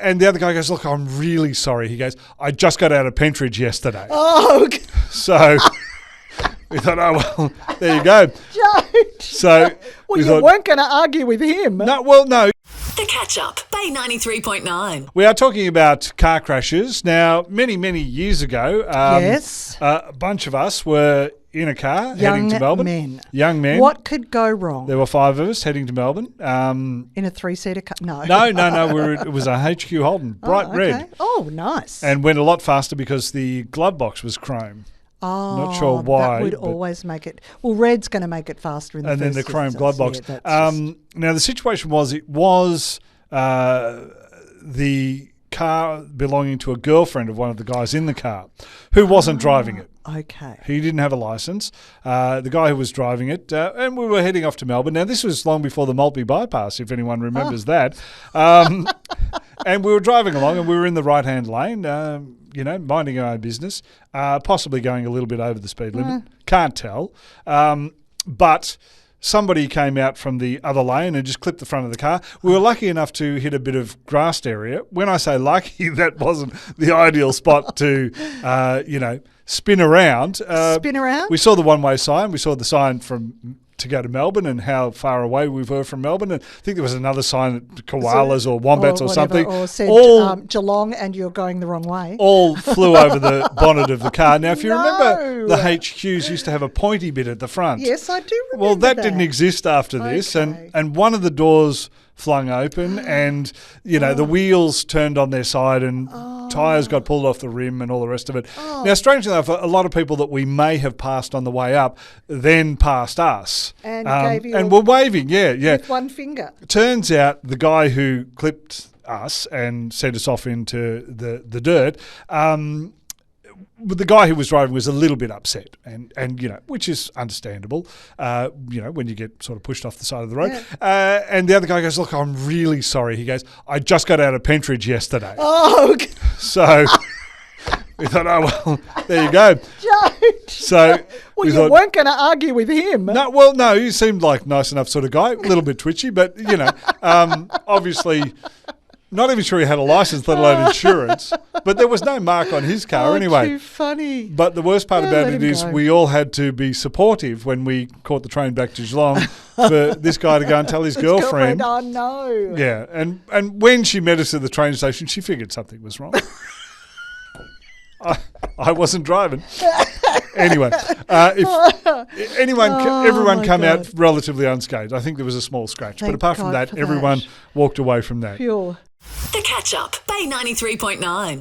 And the other guy goes, look, I'm really sorry. He goes, I just got out of Pentridge yesterday. Oh, okay. So we thought, oh, well, there you go. So well, you weren't going to argue with him. No, well, no. The Catch-Up, Bay 93.9. We are talking about car crashes. Now, many, many years ago, Yes. A bunch of us were in a car heading to Melbourne. Young men. What could go wrong? There were 5 of us heading to Melbourne. In a 3-seater car? No. No. It was a HQ Holden, bright red. Oh, nice. And went a lot faster because the glove box was chrome. Oh, not sure why. That would always make it. Well, red's going to make it faster in the and then the chrome glove box. Now the situation was the car belonging to a girlfriend of one of the guys in the car who wasn't driving it. Okay. He didn't have a license. The guy who was driving it, and we were heading off to Melbourne. Now this was long before the Maltby bypass, if anyone remembers that. And we were driving along, and we were in the right-hand lane. Minding our own business, possibly going a little bit over the speed limit. Can't tell. But somebody came out from the other lane and just clipped the front of the car. We were lucky enough to hit a bit of grassed area. When I say lucky, that wasn't the ideal spot to, spin around. Spin around? We saw the one-way sign. We saw the sign to go to Melbourne and how far away we were from Melbourne. And I think there was another sign at koalas or wombats or something. Or said Geelong and you're going the wrong way. All flew over the bonnet of the car. Now, if you remember, the HQs used to have a pointy bit at the front. Yes, I do remember Well, that didn't exist after this. Okay. And one of the doors flung open and, the wheels turned on their side and tyres got pulled off the rim and all the rest of it. Now, strangely enough, a lot of people that we may have passed on the way up then passed us. And gave you and were waving, yeah. With one finger. Turns out the guy who clipped us and sent us off into the dirt, the guy who was driving was a little bit upset, and which is understandable, when you get sort of pushed off the side of the road. Yeah. And the other guy goes, look, I'm really sorry. He goes, I just got out of Pentridge yesterday. Oh, okay. So we thought, oh, well, there you go. So well, you weren't going to argue with him. No, he seemed like a nice enough sort of guy, a little bit twitchy, but, obviously not even sure he had a license, let alone insurance. But there was no mark on his car anyway. Too funny. But the worst part about it is we all had to be supportive when we caught the train back to Geelong for this guy to go and tell his girlfriend. Oh, no. Yeah, and when she met us at the train station, she figured something was wrong. I wasn't driving. Anyway, everyone come out relatively unscathed. I think there was a small scratch. But apart from that, everyone walked away from that. Pure. The Catch-Up, Bay 93.9.